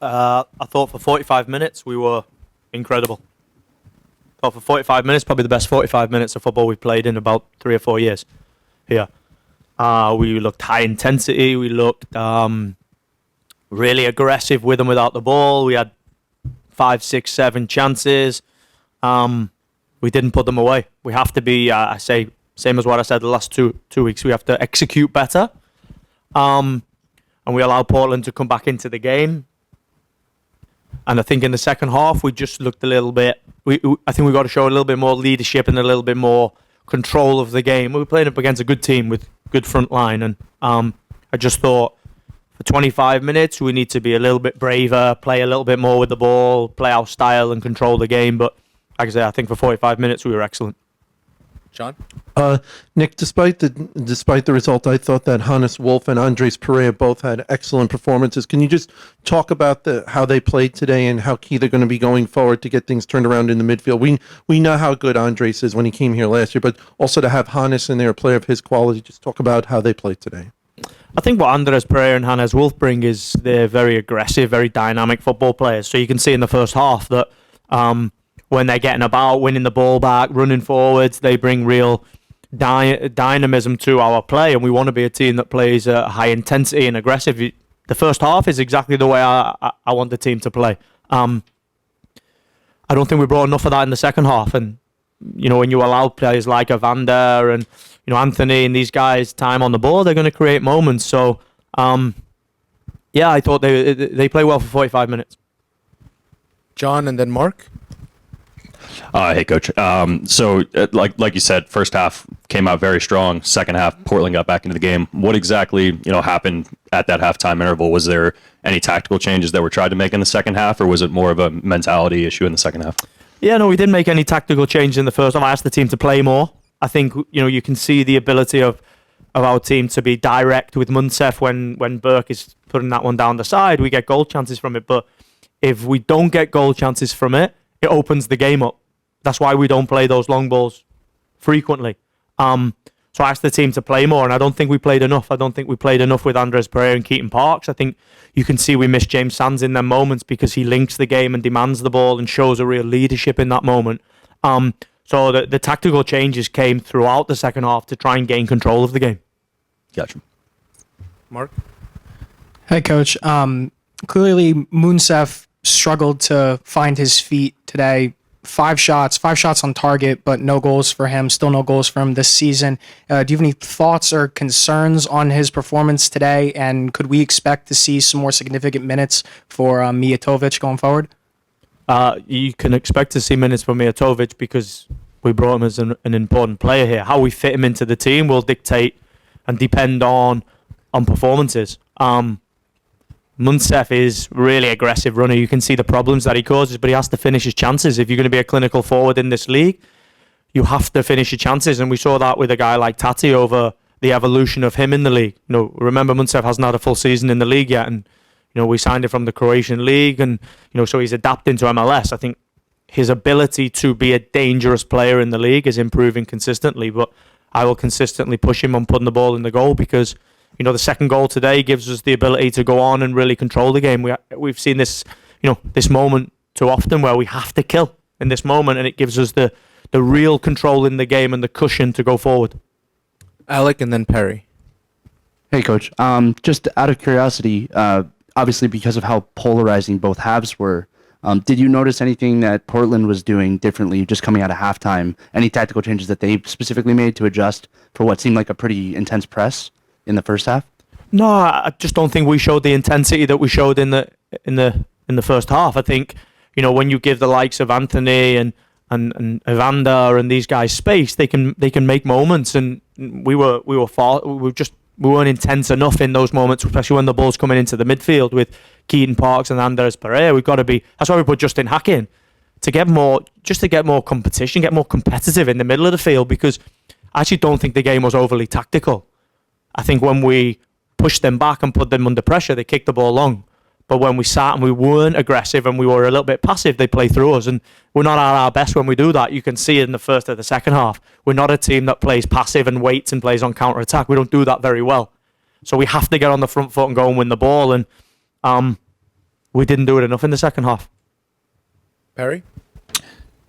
I thought for 45 minutes we were incredible. I thought for 45 minutes, probably the best 45 minutes of football we've played in about 3 or 4 years here. We looked high intensity. We looked really aggressive with and without the ball. We had 5, 6, 7 chances. We didn't put them away. We have to be, I say, same as what I said the last two weeks. We have to execute better. And we allow Portland to come back into the game. And I think in the second half, we just looked a little bit... I think we got to show a little bit more leadership and a little bit more control of the game. We were playing up against a good team with good front line. And I just thought for 25 minutes, we need to be a little bit braver, play a little bit more with the ball, play our style and control the game. But like I say, I think for 45 minutes, we were excellent. John? Nick, despite the result, I thought that Hannes Wolf and Andres Pereira both had excellent performances. Can you just talk about how they played today and how key they're going to be going forward to get things turned around in the midfield? We know how good Andres is when he came here last year, but also to have Hannes in there, a player of his quality, just talk about how they played today. I think what Andres Pereira and Hannes Wolf bring is they're very aggressive, very dynamic football players. So you can see in the first half that when they're getting about, winning the ball back, running forwards, they bring real dynamism to our play, and we want to be a team that plays high intensity and aggressive. The first half is exactly the way I want the team to play. I don't think we brought enough of that in the second half, and when you allow players like Evander and Anthony and these guys time on the ball, they're going to create moments. So I thought they play well for 45 minutes. John and then Mark. Hey, Coach. Like you said, first half came out very strong. Second half, Portland got back into the game. What exactly, happened at that halftime interval? Was there any tactical changes that were tried to make in the second half, or was it more of a mentality issue in the second half? Yeah, no, we didn't make any tactical changes in the first half. I asked the team to play more. I think, you can see the ability of our team to be direct with Munsef when Burke is putting that one down the side. We get goal chances from it, but if we don't get goal chances from it, it opens the game up. That's why we don't play those long balls frequently. So I asked the team to play more, and I don't think we played enough. I don't think we played enough with Andres Pereira and Keaton Parks. I think you can see we miss James Sands in them moments because he links the game and demands the ball and shows a real leadership in that moment. So the tactical changes came throughout the second half to try and gain control of the game. Gotcha. Mark? Hey, Coach. Clearly, Munsef struggled to find his feet today. 5 shots on target, but no goals for him. Still no goals for him this season. Do you have any thoughts or concerns on his performance today? And could we expect to see some more significant minutes for Mijatovic going forward? You can expect to see minutes for Mijatovic because we brought him as an important player here. How we fit him into the team will dictate and depend on performances. Munsef is really aggressive runner. You can see the problems that he causes, but he has to finish his chances. If you're going to be a clinical forward in this league, you have to finish your chances, and we saw that with a guy like Tati over the evolution of him in the league. Remember, Munsef hasn't had a full season in the league yet, and we signed him from the Croatian league, and so he's adapting to MLS. I think his ability to be a dangerous player in the league is improving consistently, but I will consistently push him on putting the ball in the goal because the second goal today gives us the ability to go on and really control the game. We've seen this, this moment too often where we have to kill in this moment, and it gives us the real control in the game and the cushion to go forward. Alec and then Perry. Hey, Coach. Just out of curiosity, obviously because of how polarizing both halves were, did you notice anything that Portland was doing differently just coming out of halftime? Any tactical changes that they specifically made to adjust for what seemed like a pretty intense press in the first half? No, I just don't think we showed the intensity that we showed in the first half. I think when you give the likes of Anthony and Evander and these guys space, they can make moments, and we weren't intense enough in those moments, especially when the ball's coming into the midfield with Keaton Parks and Andres Pereira. We've got to be. That's why we put Justin Hack in to get more competition, get more competitive in the middle of the field, because I actually don't think the game was overly tactical. I think when we pushed them back and put them under pressure, they kicked the ball long. But when we sat and we weren't aggressive and we were a little bit passive, they play through us. And we're not at our best when we do that. You can see it in the first or the second half. We're not a team that plays passive and waits and plays on counter-attack. We don't do that very well. So we have to get on the front foot and go and win the ball. And we didn't do it enough in the second half. Perry?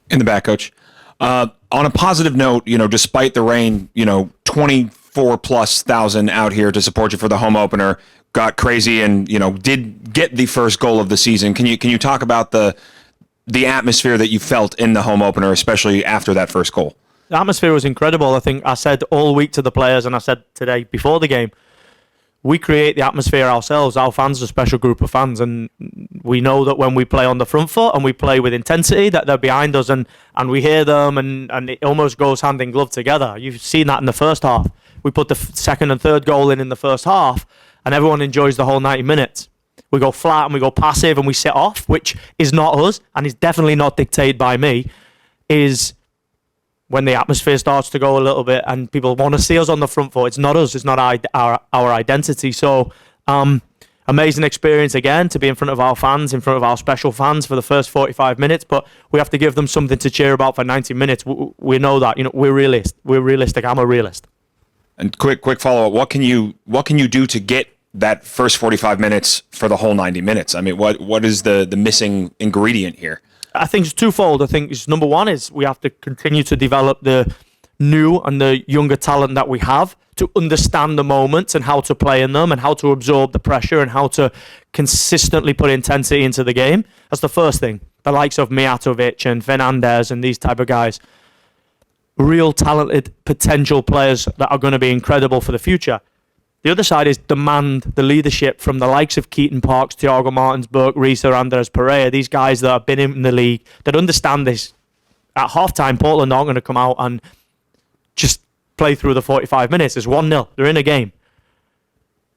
In the back, Coach. On a positive note, despite the rain, 24 plus thousand out here to support you for the home opener, got crazy and, did get the first goal of the season. Can you talk about the atmosphere that you felt in the home opener, especially after that first goal? The atmosphere was incredible. I think I said all week to the players, and I said today before the game, we create the atmosphere ourselves. Our fans are a special group of fans, and we know that when we play on the front foot and we play with intensity, that they're behind us, and we hear them, and it almost goes hand in glove together. You've seen that in the first half. We put the second and third goal in the first half, and everyone enjoys the whole 90 minutes. We go flat and we go passive and we sit off, which is not us, and is definitely not dictated by me, is when the atmosphere starts to go a little bit and people want to see us on the front foot. It's not us. It's not our identity. So amazing experience again to be in front of our fans, in front of our special fans for the first 45 minutes. But we have to give them something to cheer about for 90 minutes. We know that. We're realistic. We're realistic. I'm a realist. And quick follow-up. What can you do to get that first 45 minutes for the whole 90 minutes? I mean, what is the missing ingredient here? I think it's twofold. I think it's, number one is we have to continue to develop the new and the younger talent that we have to understand the moments and how to play in them and how to absorb the pressure and how to consistently put intensity into the game. That's the first thing. The likes of Mijatovic and Fernandez and these type of guys. Real talented potential players that are going to be incredible for the future. The other side is demand the leadership from the likes of Keaton Parks, Thiago Martins, Burke, Risa, Andres Pereira, these guys that have been in the league, that understand this. At halftime, Portland aren't going to come out and just play through the 45 minutes. It's 1-0. They're in a game.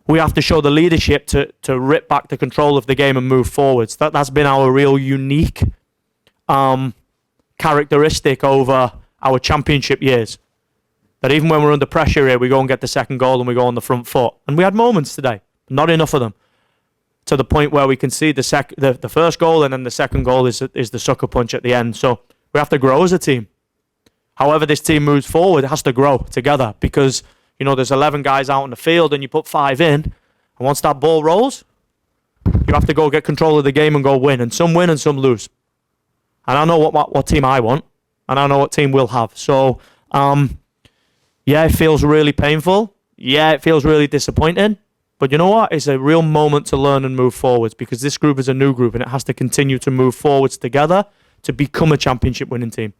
We have to show the leadership to rip back the control of the game and move forwards. That's been our real unique characteristic over our championship years. That even when we're under pressure here, we go and get the second goal and we go on the front foot. And we had moments today, not enough of them, to the point where we can see the first goal and then the second goal is the sucker punch at the end. So we have to grow as a team. However this team moves forward, it has to grow together because, there's 11 guys out on the field and you put 5 in. And once that ball rolls, you have to go get control of the game and go win. And some win and some lose. And I know what team I want. And I know what team we'll have. So, yeah, it feels really painful. Yeah, it feels really disappointing. But you know what? It's a real moment to learn and move forwards because this group is a new group and it has to continue to move forwards together to become a championship winning team.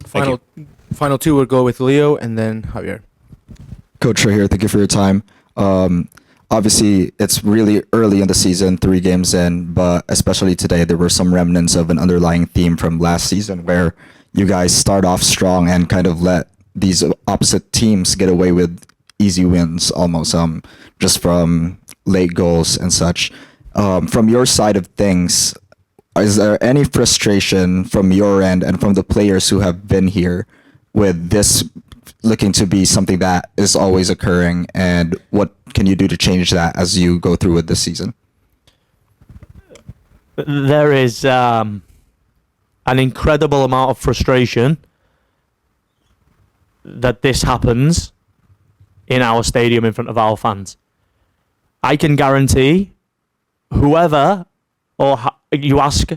Final two would go with Leo and then Javier. Coach right here, thank you for your time. Obviously, it's really early in the season, 3 games in, but especially today, there were some remnants of an underlying theme from last season where you guys start off strong and kind of let these opposite teams get away with easy wins almost, just from late goals and such. From your side of things, is there any frustration from your end and from the players who have been here with this looking to be something that is always occurring, and what can you do to change that as you go through with this season? There is an incredible amount of frustration that this happens in our stadium in front of our fans. I can guarantee whoever you ask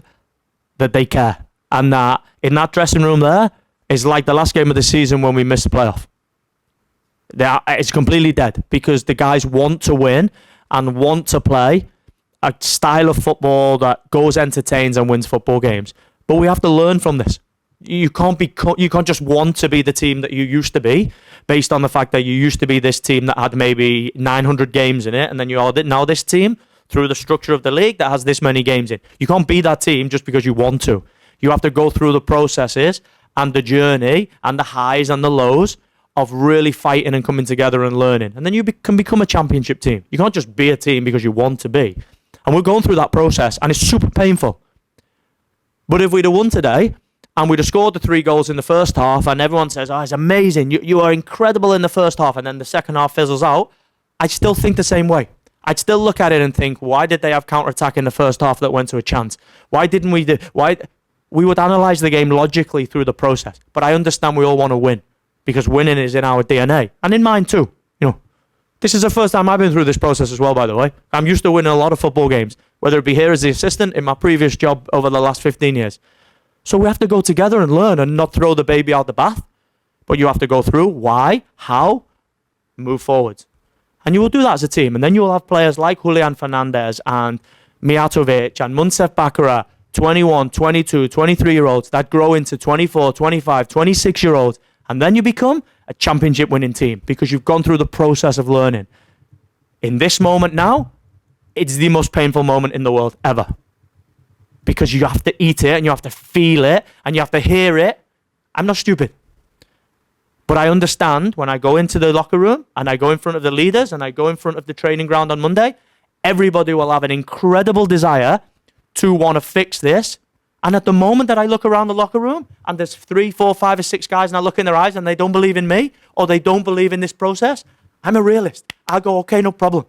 that they care, and that in that dressing room there is like the last game of the season when we missed the playoff. It's completely dead because the guys want to win and want to play a style of football that goes, entertains, and wins football games. But we have to learn from this. You can't just want to be the team that you used to be based on the fact that you used to be this team that had maybe 900 games in it, and then you are now this team through the structure of the league that has this many games in. You can't be that team just because you want to. You have to go through the processes and the journey and the highs and the lows of really fighting and coming together and learning. And then you can become a championship team. You can't just be a team because you want to be. And we're going through that process, and it's super painful. But if we'd have won today, and we'd have scored the 3 goals in the first half, and everyone says, oh, it's amazing, you are incredible in the first half, and then the second half fizzles out, I'd still think the same way. I'd still look at it and think, why did they have counter-attack in the first half that went to a chance? Why didn't we do... We would analyse the game logically through the process. But I understand we all want to win, because winning is in our DNA, and in mine too. This is the first time I've been through this process as well, by the way. I'm used to winning a lot of football games. whether it be here as the assistant, in my previous job over the last 15 years. So we have to go together and learn and not throw the baby out the bath. But you have to go through why, how, move forwards. And you will do that as a team. And then you will have players like Julian Fernandez and Mijatovic and Munsef Bakara, 21, 22, 23-year-olds that grow into 24, 25, 26-year-olds. And then you become a championship winning team because you've gone through the process of learning. In this moment now, it's the most painful moment in the world ever. Because you have to eat it and you have to feel it and you have to hear it. I'm not stupid. But I understand when I go into the locker room and I go in front of the leaders and I go in front of the training ground on Monday, everybody will have an incredible desire to want to fix this. And at the moment that I look around the locker room and there's 3, 4, 5 or 6 guys and I look in their eyes and they don't believe in me or they don't believe in this process, I'm a realist. I'll go, okay, no problem.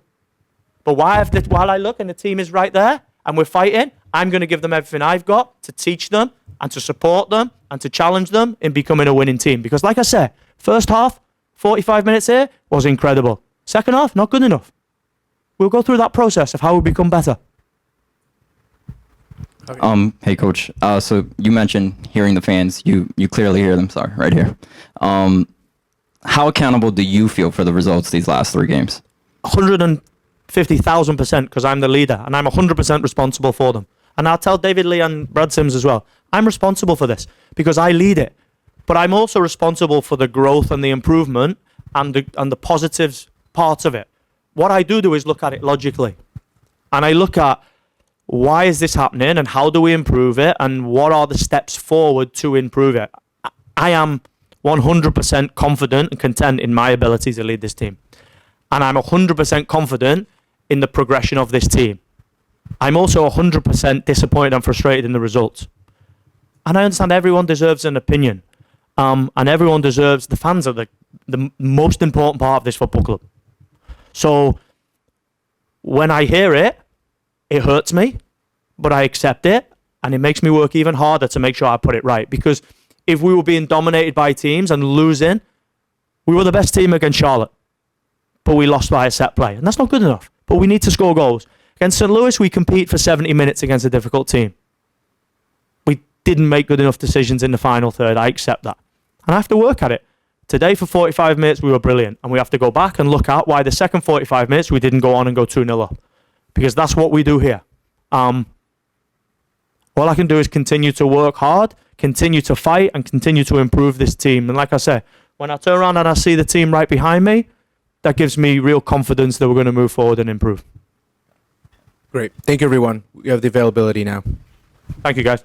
But while I look and the team is right there and we're fighting, I'm going to give them everything I've got to teach them and to support them and to challenge them in becoming a winning team. Because like I said, first half, 45 minutes here was incredible. Second half, not good enough. We'll go through that process of how we become better. Hey coach. So you mentioned hearing the fans. You clearly hear them. Sorry, right here. How accountable do you feel for the results these last 3 games? 150,000% because I'm the leader and I'm 100% responsible for them. And I'll tell David Lee and Brad Sims as well. I'm responsible for this because I lead it. But I'm also responsible for the growth and the improvement and the positives parts of it. What I do is look at it logically. And I look at why is this happening and how do we improve it and what are the steps forward to improve it. I am 100% confident and content in my ability to lead this team. And I'm 100% confident in the progression of this team. I'm also 100% disappointed and frustrated in the results. And I understand everyone deserves an opinion. And everyone deserves, the fans are the most important part of this football club. So when I hear it, it hurts me, but I accept it. And it makes me work even harder to make sure I put it right. Because if we were being dominated by teams and losing, we were the best team against Charlotte. But we lost by a set play. And that's not good enough. But we need to score goals. Against St. Louis, we compete for 70 minutes against a difficult team. We didn't make good enough decisions in the final third. I accept that. And I have to work at it. Today, for 45 minutes, we were brilliant. And we have to go back and look at why the second 45 minutes, we didn't go on and go 2-0 up. Because that's what we do here. All I can do is continue to work hard, continue to fight, and continue to improve this team. And like I said, when I turn around and I see the team right behind me, that gives me real confidence that we're going to move forward and improve. Great. Thank you, everyone. We have the availability now. Thank you, guys.